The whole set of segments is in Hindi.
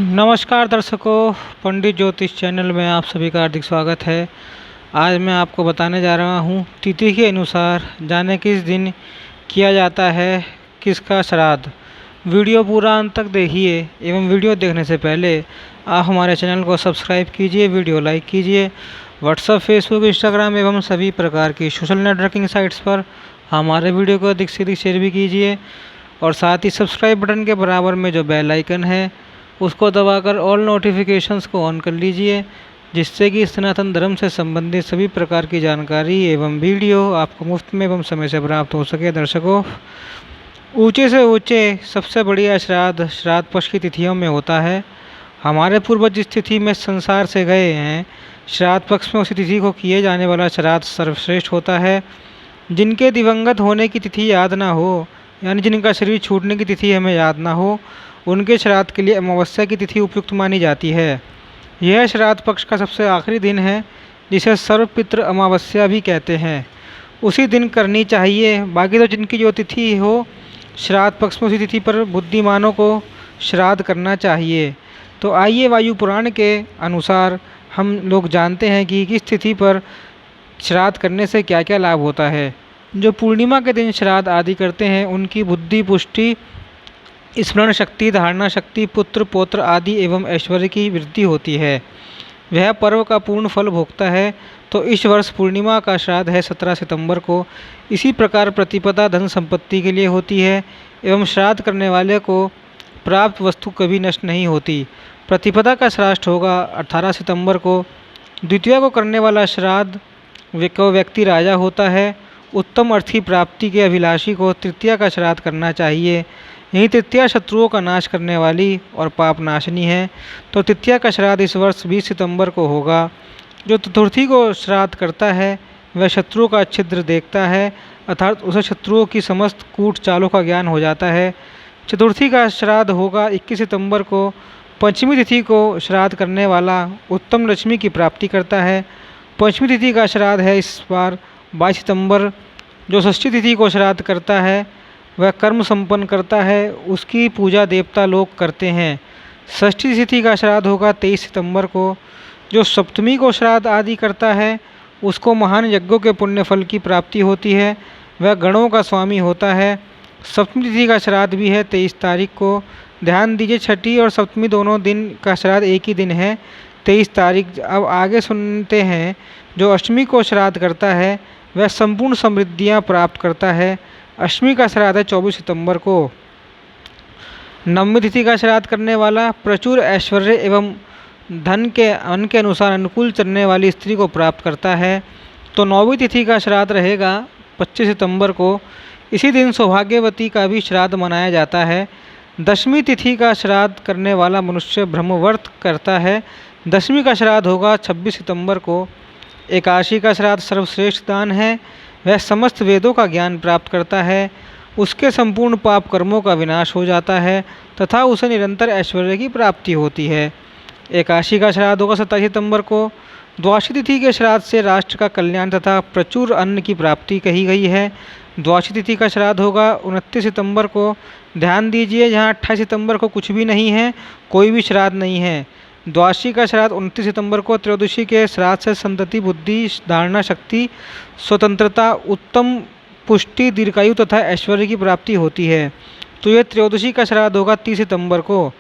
नमस्कार दर्शकों, पंडित ज्योतिष चैनल में आप सभी का हार्दिक स्वागत है। आज मैं आपको बताने जा रहा हूँ तिथि के अनुसार जाने किस दिन किया जाता है किसका श्राद्ध। वीडियो पूरा अंत तक देखिए एवं वीडियो देखने से पहले आप हमारे चैनल को सब्सक्राइब कीजिए, वीडियो लाइक कीजिए। व्हाट्सएप, फेसबुक, इंस्टाग्राम एवं सभी प्रकार की सोशल नेटवर्किंग साइट्स पर हमारे वीडियो को अधिक से अधिक शेयर भी कीजिए और साथ ही सब्सक्राइब बटन के बराबर में जो बेल आइकन है उसको दबाकर ऑल नोटिफिकेशंस को ऑन कर लीजिए, जिससे कि सनातन धर्म से संबंधित सभी प्रकार की जानकारी एवं वीडियो आपको मुफ्त में एवं समय से प्राप्त हो सके। दर्शकों, ऊंचे से ऊंचे सबसे बढ़िया श्राद्ध पक्ष की तिथियों में होता है। हमारे पूर्वज जिस तिथि में संसार से गए हैं, श्राद्ध पक्ष में उसी तिथि को किए जाने वाला श्राद्ध सर्वश्रेष्ठ होता है। जिनके दिवंगत होने की तिथि याद ना हो, यानी जिनका शरीर छूटने की तिथि हमें याद ना हो, उनके श्राद्ध के लिए अमावस्या की तिथि उपयुक्त मानी जाती है। यह श्राद्ध पक्ष का सबसे आखिरी दिन है, जिसे सर्वपितृ अमावस्या भी कहते हैं। उसी दिन करनी चाहिए। बाकी तो जिनकी जो तिथि हो श्राद्ध पक्ष में, उसी तिथि पर बुद्धिमानों को श्राद्ध करना चाहिए। तो आइए वायु पुराण के अनुसार हम लोग जानते हैं कि किस तिथि पर श्राद्ध करने से क्या क्या लाभ होता है। जो पूर्णिमा के दिन श्राद्ध आदि करते हैं उनकी बुद्धि, पुष्टि, स्मरण शक्ति, धारणा शक्ति, पुत्र पौत्र आदि एवं ऐश्वर्य की वृद्धि होती है। वह पर्व का पूर्ण फल भोगता है। तो इस वर्ष पूर्णिमा का श्राद्ध है 17 सितंबर को। इसी प्रकार प्रतिपदा धन संपत्ति के लिए होती है एवं श्राद्ध करने वाले को प्राप्त वस्तु कभी नष्ट नहीं होती। प्रतिपदा का श्राद्ध होगा 18 सितंबर को। द्वितीया को करने वाला श्राद्ध व्यक्ति राजा होता है। उत्तम अर्थी प्राप्ति के अभिलाषी को तृतीया का श्राद्ध करना चाहिए। यही तृतीया शत्रुओं का नाश करने वाली और पाप नाशनी है। तो तृतीया का श्राद्ध इस वर्ष 20 सितंबर को होगा। जो चतुर्थी को श्राद्ध करता है वह शत्रुओं का छिद्र देखता है, अर्थात उसे शत्रुओं की समस्त कूट चालों का ज्ञान हो जाता है। चतुर्थी का श्राद्ध होगा 21 सितंबर को। पंचमी तिथि को श्राद्ध करने वाला उत्तम लक्ष्मी की प्राप्ति करता है। पंचमी तिथि का श्राद्ध है इस बार 22 सितंबर। जो षष्ठी तिथि को श्राद्ध करता है वह कर्म संपन्न करता है, उसकी पूजा देवता लोग करते हैं। षष्ठी तिथि का श्राद्ध होगा 23 सितंबर को। जो सप्तमी को श्राद्ध आदि करता है उसको महान यज्ञों के पुण्य फल की प्राप्ति होती है, वह गणों का स्वामी होता है। सप्तमी तिथि का श्राद्ध भी है 23 तारीख को। ध्यान दीजिए, छठी और सप्तमी दोनों दिन का श्राद्ध एक ही दिन है, 23 तारीख। अब आगे सुनते हैं। जो अष्टमी को श्राद्ध करता है वह संपूर्ण समृद्धियाँ प्राप्त करता है। अष्टमी का श्राद्ध है 24 सितंबर को। नवमी तिथि का श्राद्ध करने वाला प्रचुर ऐश्वर्य एवं धन के अन्न के अनुसार अनुकूल चलने वाली स्त्री को प्राप्त करता है। तो नौवीं तिथि का श्राद्ध रहेगा 25 सितंबर को। इसी दिन सौभाग्यवती का भी श्राद्ध मनाया जाता है। दशमी तिथि का श्राद्ध करने वाला मनुष्य ब्रह्मव्रत करता है। दशमी का श्राद्ध होगा 26 सितंबर को। एकादशी का श्राद्ध सर्वश्रेष्ठ दान है, वह समस्त वेदों का ज्ञान प्राप्त करता है। उसके संपूर्ण पाप कर्मों का विनाश हो जाता है तथा उसे निरंतर ऐश्वर्य की प्राप्ति होती है। एकादशी का श्राद्ध होगा 27 सितंबर को। द्वादशी तिथि के श्राद्ध से राष्ट्र का कल्याण तथा प्रचुर अन्न की प्राप्ति कही गई है। द्वादशी तिथि का श्राद्ध होगा 29 सितंबर को। ध्यान दीजिए, यहाँ 28 सितंबर को कुछ भी नहीं है, कोई भी श्राद्ध नहीं है। द्वादशी का श्राद्ध 29 सितंबर को। त्रयोदशी के श्राद्ध से संतति, बुद्धि, धारणा शक्ति, स्वतंत्रता, उत्तम पुष्टि, दीर्घायु तथा ऐश्वर्य की प्राप्ति होती है। तो यह त्रयोदशी का श्राद्ध होगा 30 सितंबर को।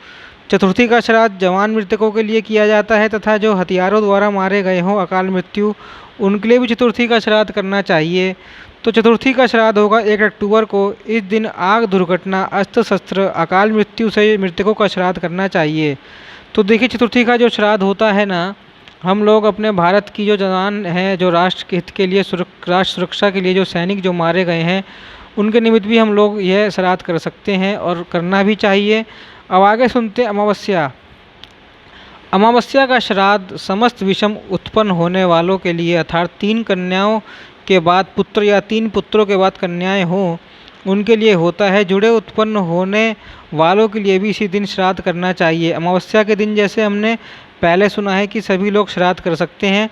चतुर्थी का श्राद्ध जवान मृतकों के लिए किया जाता है तथा जो हथियारों द्वारा मारे गए हों अकाल मृत्यु, उनके लिए भी चतुर्थी का श्राद्ध करना चाहिए। तो चतुर्थी का श्राद्ध होगा 1 अक्टूबर को। इस दिन आग, दुर्घटना, अस्त्र शस्त्र, अकाल मृत्यु से मृतकों का श्राद्ध करना चाहिए। तो देखिए, चतुर्थी का जो श्राद्ध होता है ना, हम लोग अपने भारत की जो जवान हैं, जो राष्ट्र के हित के लिए, राष्ट्र सुरक्षा के लिए जो सैनिक जो मारे गए हैं, उनके निमित्त भी हम लोग यह श्राद्ध कर सकते हैं और करना भी चाहिए। अब आगे सुनते हैं अमावस्या। अमावस्या का श्राद्ध समस्त विषम उत्पन्न होने वालों के लिए, अर्थात 3 कन्याओं के बाद पुत्र या 3 पुत्रों के बाद कन्याएं हों, उनके लिए होता है। जुड़े उत्पन्न होने वालों के लिए भी इसी दिन श्राद्ध करना चाहिए। अमावस्या के दिन जैसे हमने पहले सुना है कि सभी लोग श्राद्ध कर सकते हैं,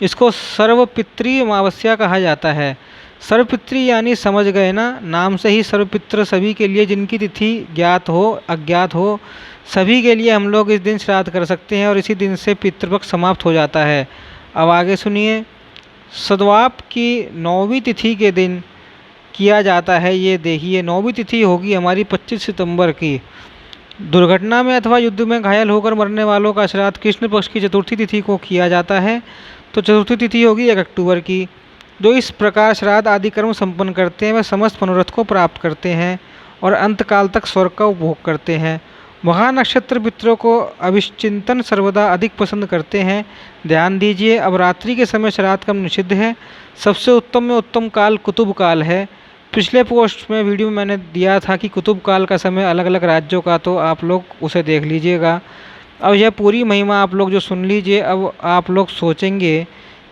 इसको सर्वपितृ अमावस्या कहा जाता है। सर्वपित्री यानी समझ गए ना, नाम से ही सर्वपित्र सभी के लिए, जिनकी तिथि ज्ञात हो अज्ञात हो सभी के लिए हम लोग इस दिन श्राद्ध कर सकते हैं और इसी दिन से पितृपक्ष समाप्त हो जाता है। अब आगे सुनिए। सद्वाप की 9वीं तिथि के दिन किया जाता है। ये देखिए 9वीं तिथि होगी हमारी 25 सितंबर की। दुर्घटना में अथवा युद्ध में घायल होकर मरने वालों का श्राद्ध कृष्ण पक्ष की चतुर्थी तिथि को किया जाता है। तो चतुर्थी तिथि होगी 1 अक्टूबर की। जो इस प्रकार श्राद्ध आदि कर्म संपन्न करते हैं वे समस्त मनोरथ को प्राप्त करते हैं और अंतकाल तक स्वर्ग का उपभोग करते हैं। वहाँ नक्षत्र पितरों को अभिचिंतन सर्वदा अधिक पसंद करते हैं। ध्यान दीजिए, अब रात्रि के समय श्राद्ध कर्म निषिद्ध है। सबसे उत्तम में उत्तम काल कुतुब काल है। पिछले पोस्ट में वीडियो में मैंने दिया था कि कुतुब काल का समय अलग अलग राज्यों का, तो आप लोग उसे देख लीजिएगा। अब यह पूरी महिमा आप लोग जो सुन लीजिए। अब आप लोग सोचेंगे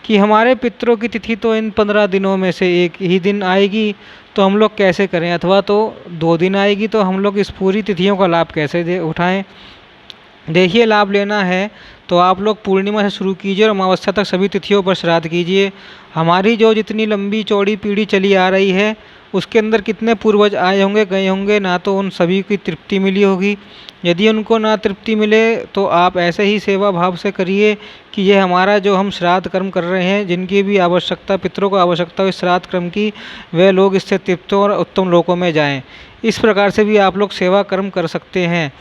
कि हमारे पितरों की तिथि तो इन 15 दिनों में से एक ही दिन आएगी, तो हम लोग कैसे करें, अथवा तो 2 दिन आएगी तो हम लोग इस पूरी तिथियों का लाभ कैसे उठाएं। देखिए, लाभ लेना है तो आप लोग पूर्णिमा से शुरू कीजिए और अमावस्या तक सभी तिथियों पर श्राद्ध कीजिए। हमारी जो जितनी लंबी चौड़ी पीढ़ी चली आ रही है उसके अंदर कितने पूर्वज आए होंगे गए होंगे, ना तो उन सभी की तृप्ति मिली होगी। यदि उनको ना तृप्ति मिले तो आप ऐसे ही सेवा भाव से करिए कि ये हमारा जो हम श्राद्ध कर्म कर रहे हैं, जिनकी भी आवश्यकता पितरों को आवश्यकता हो इस श्राद्ध कर्म की, वे लोग इससे तृप्त और उत्तम लोकों में जाएं। इस प्रकार से भी आप लोग सेवा कर्म कर सकते हैं।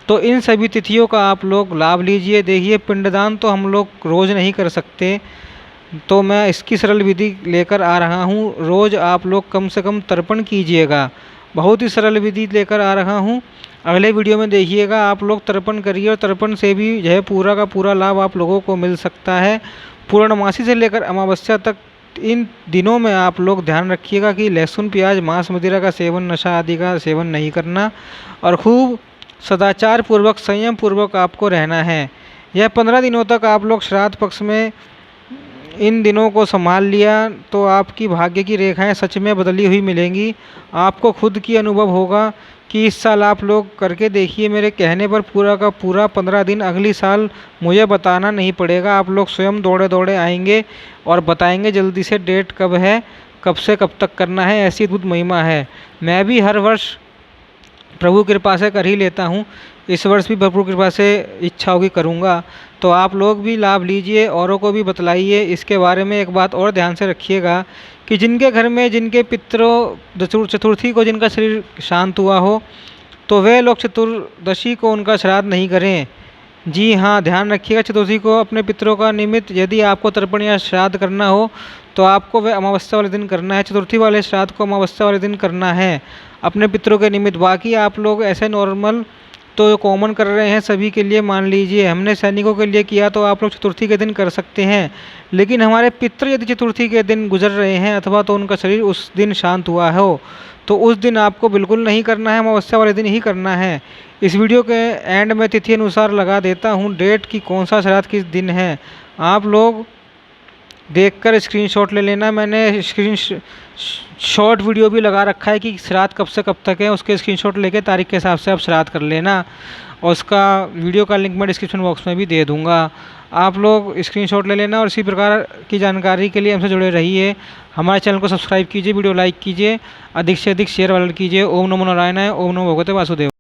तो इन सभी तिथियों का आप लोग लाभ लीजिए। देखिए, पिंडदान तो हम लोग रोज़ नहीं कर सकते, तो मैं इसकी सरल विधि लेकर आ रहा हूँ। रोज़ आप लोग कम से कम तर्पण कीजिएगा। बहुत ही सरल विधि लेकर आ रहा हूँ, अगले वीडियो में देखिएगा। आप लोग तर्पण करिए और तर्पण से भी जो है पूरा का पूरा लाभ आप लोगों को मिल सकता है। पूर्णमासी से लेकर अमावस्या तक इन दिनों में आप लोग ध्यान रखिएगा कि लहसुन प्याज मांस मदिरा का सेवन, नशा आदि का सेवन नहीं करना और खूब सदाचार पूर्वक संयम पूर्वक आपको रहना है। यह 15 दिनों तक आप लोग श्राद्ध पक्ष में इन दिनों को संभाल लिया तो आपकी भाग्य की रेखाएं सच में बदली हुई मिलेंगी। आपको खुद की अनुभव होगा कि इस साल आप लोग करके देखिए। मेरे कहने पर पूरा का पूरा 15 दिन अगली साल मुझे बताना नहीं पड़ेगा, आप लोग स्वयं दौड़े दौड़े आएंगे और बताएंगे जल्दी से डेट कब है, कब से कब तक करना है। ऐसी अद्भुत महिमा है। मैं भी हर वर्ष प्रभु कृपा से कर ही लेता हूँ, इस वर्ष भी प्रभु कृपा से इच्छा होगी करूँगा। तो आप लोग भी लाभ लीजिए, औरों को भी बतलाइए। इसके बारे में एक बात और ध्यान से रखिएगा कि जिनके घर में जिनके पितरों चतुर्थी को जिनका शरीर शांत हुआ हो तो वे लोग चतुर्दशी को उनका श्राद्ध नहीं करें। जी हाँ, ध्यान रखिएगा। चतुर्थी को अपने पितरों का निमित्त यदि आपको तर्पण या श्राद्ध करना हो तो आपको वह अमावस्या वाले दिन करना है। चतुर्थी वाले श्राद्ध को अमावस्या वाले दिन करना है अपने पितरों के निमित्त। बाकी आप लोग ऐसे नॉर्मल तो कॉमन कर रहे हैं सभी के लिए, मान लीजिए हमने सैनिकों के लिए किया तो आप लोग चतुर्थी के दिन कर सकते हैं। लेकिन हमारे पितृ यदि चतुर्थी के दिन गुजर रहे हैं अथवा तो उनका शरीर उस दिन शांत हुआ हो तो उस दिन आपको बिल्कुल नहीं करना है, अमावस्या वाले दिन ही करना है। इस वीडियो के एंड में तिथि अनुसार लगा देता हूँ डेट की कौन सा श्राद्ध किस दिन है। आप लोग देखकर स्क्रीनशॉट ले लेना। मैंने शॉर्ट वीडियो भी लगा रखा है कि श्राद्ध कब से कब तक है, उसके स्क्रीनशॉट लेके तारीख के हिसाब से आप श्राद्ध कर लेना और उसका वीडियो का लिंक मैं डिस्क्रिप्शन बॉक्स में भी दे दूंगा। आप लोग स्क्रीनशॉट ले लेना और इसी प्रकार की जानकारी के लिए हमसे जुड़े रहिए। हमारे चैनल को सब्सक्राइब कीजिए, वीडियो लाइक कीजिए, अधिक से अधिक शेयर वायरल कीजिए। ओम नमो नारायणाय, ओम नमो भगवते वासुदेव।